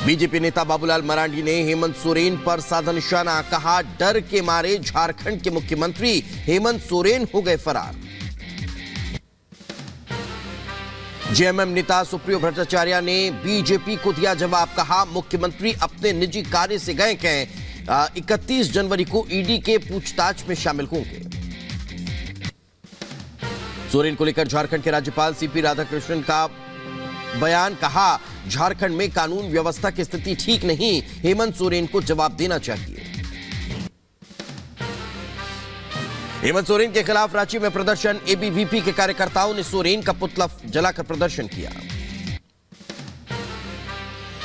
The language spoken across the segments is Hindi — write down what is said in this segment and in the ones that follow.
बीजेपी नेता बाबूलाल मरांडी ने हेमंत सोरेन पर साधा निशाना, कहा डर के मारे झारखंड के मुख्यमंत्री हेमंत सोरेन हो गए फरार। जेएमएम नेता सुप्रियो भट्टाचार्य ने बीजेपी को दिया जवाब, कहा मुख्यमंत्री अपने निजी कार्य से गए कहें 31 जनवरी को ईडी के पूछताछ में शामिल होंगे। सोरेन को लेकर झारखंड के राज्यपाल सीपी राधाकृष्णन का बयान, कहा झारखंड में कानून व्यवस्था की स्थिति ठीक नहीं, हेमंत सोरेन को जवाब देना चाहिए। हेमंत सोरेन के खिलाफ रांची में प्रदर्शन, एबीवीपी के कार्यकर्ताओं ने सोरेन का पुतला जलाकर प्रदर्शन किया।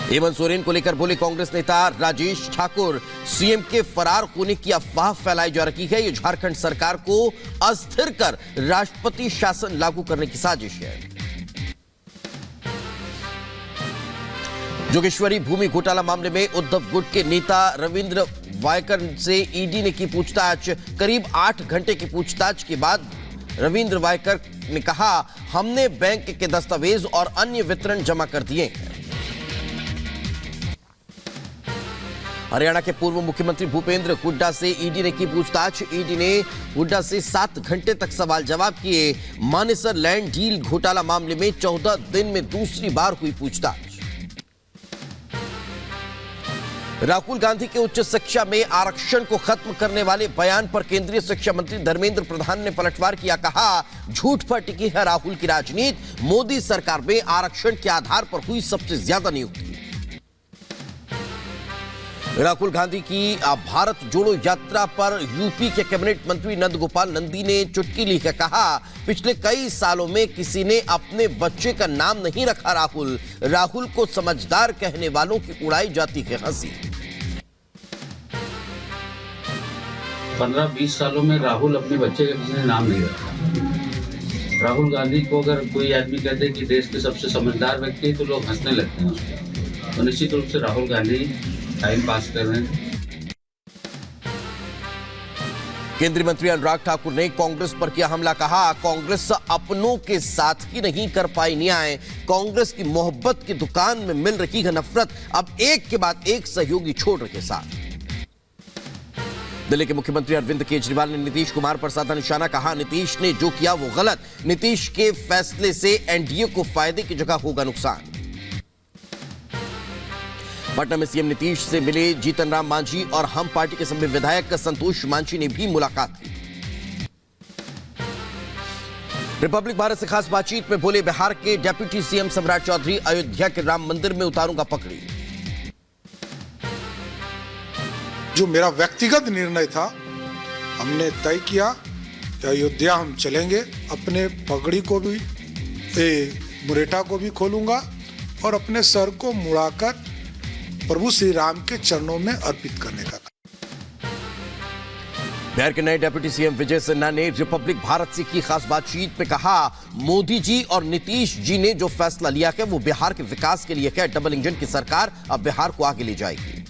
हेमंत सोरेन को लेकर बोले कांग्रेस नेता राजेश ठाकुर, सीएम के फरार होने की अफवाह फैलाई जा रही है, ये झारखंड सरकार को अस्थिर कर राष्ट्रपति शासन लागू करने की साजिश है। जोगेश्वरी भूमि घोटाला मामले में उद्धव गुट के नेता रविंद्र वायकर से ईडी ने की पूछताछ। करीब 8 घंटे की पूछताछ के बाद रविंद्र वायकर ने कहा, हमने बैंक के दस्तावेज और अन्य वितरण जमा कर दिए हैं। हरियाणा के पूर्व मुख्यमंत्री भूपेंद्र हुड्डा से ईडी ने की पूछताछ। ईडी ने हुड्डा से 7 घंटे तक सवाल जवाब किए। मानेसर लैंड डील घोटाला मामले में 14 दिन में दूसरी बार हुई पूछताछ। राहुल गांधी के उच्च शिक्षा में आरक्षण को खत्म करने वाले बयान पर केंद्रीय शिक्षा मंत्री धर्मेंद्र प्रधान ने पलटवार किया, कहा झूठ पर टिकी है राहुल की राजनीति, मोदी सरकार में आरक्षण के आधार पर हुई सबसे ज्यादा नियुक्ति। राहुल गांधी की भारत जोड़ो यात्रा पर यूपी के कैबिनेट मंत्री नंदगोपाल नंदी ने चुटकी ली है, कहा पिछले कई सालों में किसी ने अपने बच्चे का नाम नहीं रखा राहुल को समझदार कहने वालों की उड़ाई जाती है हंसी। 15-20 सालों में राहुल अपने बच्चे का किसी ने नाम नहीं रखा। राहुल गांधी को अगर कोई आदमी कहते हैं कि देश के सबसे समझदार व्यक्ति है तो लोग हंसने लगते हैं उसको। तो निश्चित रूप से राहुल गांधी टाइम पास कर रहे हैं। केंद्रीय मंत्री अनुराग ठाकुर ने कांग्रेस पर किया हमला, कहा कांग्रेस अपनों के साथ ही नहीं कर पाई न्याय, कांग्रेस की मोहब्बत की दुकान में मिल रही है नफरत, अब एक के बाद एक सहयोगी छोड़ रहे साथ। दिल्ली के मुख्यमंत्री अरविंद केजरीवाल ने नीतीश कुमार पर साधा निशाना, कहा नीतीश ने जो किया वो गलत, नीतीश के फैसले से एनडीए को फायदे की जगह होगा नुकसान। पटना में सीएम नीतीश से मिले जीतन राम मांझी और हम पार्टी के सभी विधायक संतोष मांझी ने भी मुलाकात की। रिपब्लिक भारत से खास बातचीत में बोले बिहार के डिप्टी सीएम सम्राट चौधरी, अयोध्या के राम मंदिर में उतारूंगा पगड़ी। जो मेरा व्यक्तिगत निर्णय था, हमने तय किया कि अयोध्या हम चलेंगे, अपने पगड़ी को भी मुरेठा को भी खोलूंगा और अपने सर को मुड़ाकर प्रभु श्री राम के चरणों में अर्पित करने का। बिहार के नए डिप्टी सीएम विजय सिन्हा ने रिपब्लिक भारत से की खास बातचीत में कहा, मोदी जी और नीतीश जी ने जो फैसला लिया है वो बिहार के विकास के लिए है, डबल इंजन की सरकार अब बिहार को आगे ले जाएगी।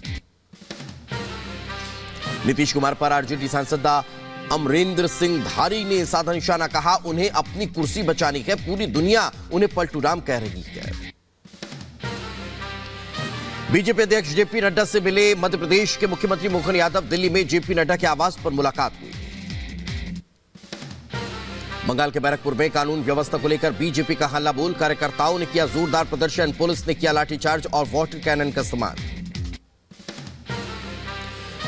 नीतीश कुमार पर आरजेडी सांसद अमरेंद्र सिंह धारी ने साधा निशाना, कहा उन्हें अपनी कुर्सी बचानी है, पूरी दुनिया उन्हें पलटू राम कह रही है। बीजेपी अध्यक्ष जेपी नड्डा से मिले मध्य प्रदेश के मुख्यमंत्री मोहन यादव, दिल्ली में जेपी नड्डा के आवास पर मुलाकात हुई। बंगाल के बैरकपुर में कानून व्यवस्था को लेकर बीजेपी का हल्ला बोल, कार्यकर्ताओं ने किया जोरदार प्रदर्शन, पुलिस ने किया लाठीचार्ज और वाटर कैनन का इस्तेमाल।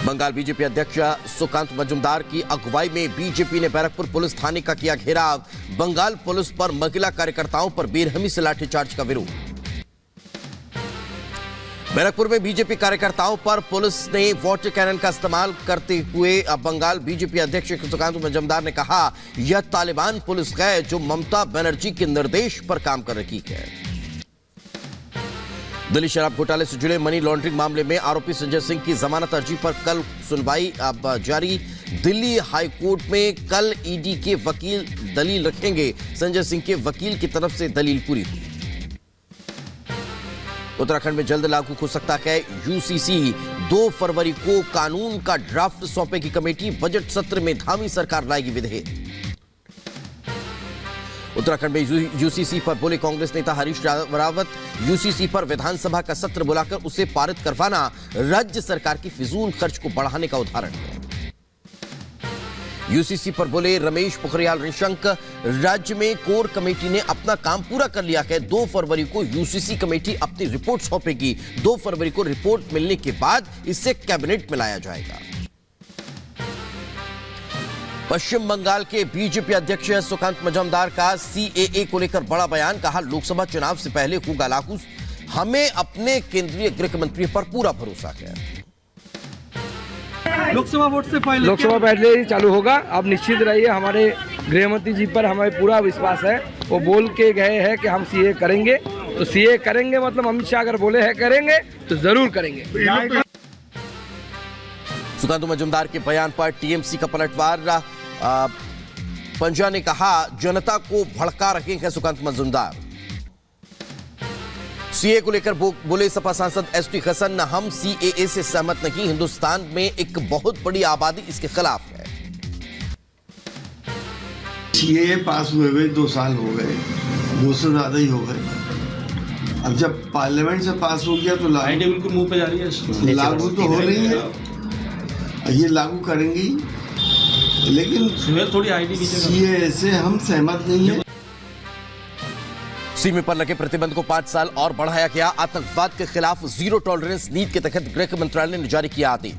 बंगाल बीजेपी अध्यक्ष सुकांत मजुमदार की अगुवाई में बीजेपी ने बैरकपुर पुलिस थाने का किया घेराव, बंगाल पुलिस पर महिला कार्यकर्ताओं पर बेरहमी से लाठीचार्ज का विरोध। बैरकपुर में बीजेपी कार्यकर्ताओं पर पुलिस ने वाटर कैनन का इस्तेमाल करते हुए बंगाल बीजेपी अध्यक्ष सुकांत मजुमदार ने कहा, यह तालिबान पुलिस है जो ममता बनर्जी के निर्देश पर काम कर रही है। दिल्ली शराब घोटाले से जुड़े मनी लॉन्ड्रिंग मामले में आरोपी संजय सिंह की जमानत अर्जी पर कल सुनवाई जारी। दिल्ली हाईकोर्ट में कल ईडी के वकील दलील रखेंगे, संजय सिंह के वकील की तरफ से दलील पूरी हुई। उत्तराखंड में जल्द लागू हो सकता है यूसीसी, 2 फरवरी को कानून का ड्राफ्ट सौंपेगी कमेटी, बजट सत्र में धामी सरकार लाएगी विधेयक। उत्तराखंड में यूसीसी पर बोले कांग्रेस नेता हरीश रावत, यूसीसी पर विधानसभा का सत्र बुलाकर उसे पारित करवाना राज्य सरकार की फिजूल खर्च को बढ़ाने का उदाहरण है। यूसीसी पर बोले रमेश पोखरियाल निशंक, राज्य में कोर कमेटी ने अपना काम पूरा कर लिया है। 2 फरवरी को यूसीसी कमेटी अपनी रिपोर्ट सौंपेगी। 2 फरवरी को रिपोर्ट मिलने के बाद इसे कैबिनेट में लाया जाएगा। पश्चिम बंगाल के बीजेपी अध्यक्ष सुकांत मजूमदार का सीएए को लेकर बड़ा बयान, कहा लोकसभा चुनाव से पहले होगा लागू, हमें अपने केंद्रीय गृह मंत्री पर पूरा भरोसा है। लोकसभा वोट से पहले ही चालू होगा। आप निश्चित रहिए, हमारे गृह मंत्री जी पर हमें पूरा विश्वास है। वो बोल के गए हैं कि हम सीए करेंगे, तो सीए करेंगे मतलब अमित शाह अगर बोले हैं करेंगे तो जरूर करेंगे। सुकांत मजूमदार के बयान पर टीएमसी का पलटवार, पंजा ने कहा जनता को भड़का रहे हैं सुकांत मजूमदार। सीए को लेकर बोले सपा सांसद एसटी हसन, हम सीएए से सहमत नहीं, हिंदुस्तान में एक बहुत बड़ी आबादी इसके खिलाफ है। सीए पास हुए 2 साल हो गए, 2 से ज्यादा ही हो गए। अब जब पार्लियामेंट से पास हो गया तो बिल्कुल मुंह पे जा रही है, लागू तो हो रही है, ये लागू करेंगी, लेकिन थोड़ी आईडी सीए से हम सहमत नहीं है। सीमे पर लगे प्रतिबंध को 5 साल और बढ़ाया गया। आतंकवाद के खिलाफ जीरो टॉलरेंस नीति के तहत गृह मंत्रालय ने जारी किया आदेश।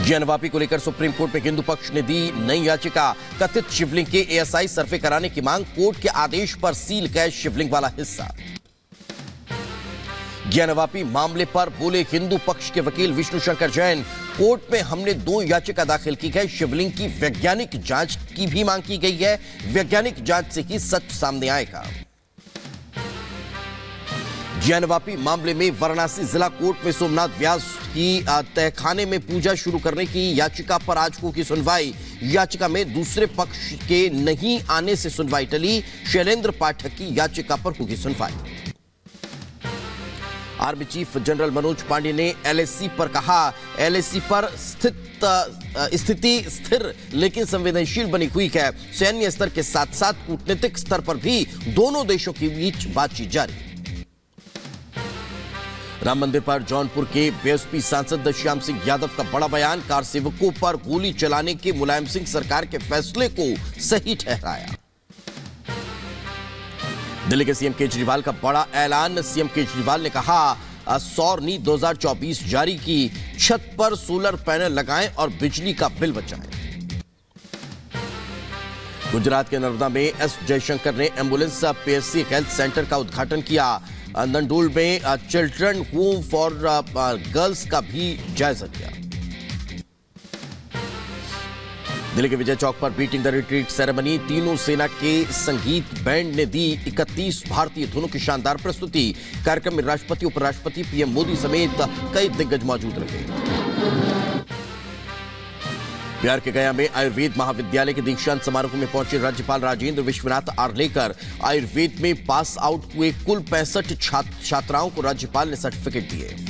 ज्ञानवापी को लेकर सुप्रीम कोर्ट में हिंदू पक्ष ने दी नई याचिका, कथित शिवलिंग के एएसआई सर्वे कराने की मांग, कोर्ट के आदेश पर सील गए शिवलिंग वाला हिस्सा। ज्ञानवापी मामले पर बोले हिंदू पक्ष के वकील विष्णु शंकर जैन, कोर्ट में हमने 2 याचिका दाखिल की है। शिवलिंग की वैज्ञानिक जांच की भी मांग की गई है, वैज्ञानिक जांच से ही सच सामने आएगा। ज्ञानवापी मामले में वाराणसी जिला कोर्ट में सोमनाथ व्यास की तहखाने में पूजा शुरू करने की याचिका पर आज होगी सुनवाई। याचिका में दूसरे पक्ष के नहीं आने से सुनवाई टली। शैलेंद्र पाठक की याचिका पर होगी सुनवाई। Army chief general Manoj Pande ने एलएसी पर कहा, एलएसी पर स्थिति स्थिर लेकिन संवेदनशील बनी हुई है। सैन्य स्तर के साथ साथ कूटनीतिक स्तर पर भी दोनों देशों के बीच बातचीत जारी। राम मंदिर पर जौनपुर के बीएसपी सांसद श्याम सिंह यादव का बड़ा बयान, कार सेवकों पर गोली चलाने के मुलायम सिंह सरकार के फैसले को सही ठहराया। दिल्ली के सीएम केजरीवाल का बड़ा ऐलान, सीएम केजरीवाल ने कहा सौर नीति 2024 जारी की, छत पर सोलर पैनल लगाएं और बिजली का बिल बचाएं। गुजरात के नर्मदा में एस जयशंकर ने एम्बुलेंस पीएससी हेल्थ सेंटर का उद्घाटन किया। नंडोल में चिल्ड्रन होम फॉर गर्ल्स का भी जायजा लिया। दिल्ली के विजय चौक पर बीटिंग द रिट्रीट सेरेमनी, तीनों सेना के संगीत बैंड ने दी 31 भारतीय धुनों की शानदार प्रस्तुति। कार्यक्रम में राष्ट्रपति, उपराष्ट्रपति, पीएम मोदी समेत कई दिग्गज मौजूद रहे। बिहार के गया में आयुर्वेद महाविद्यालय के दीक्षांत समारोह में पहुंचे राज्यपाल राजेंद्र विश्वनाथ आर्लेकर। आयुर्वेद में पास आउट हुए कुल 65 छात्राओं को राज्यपाल ने सर्टिफिकेट दिए।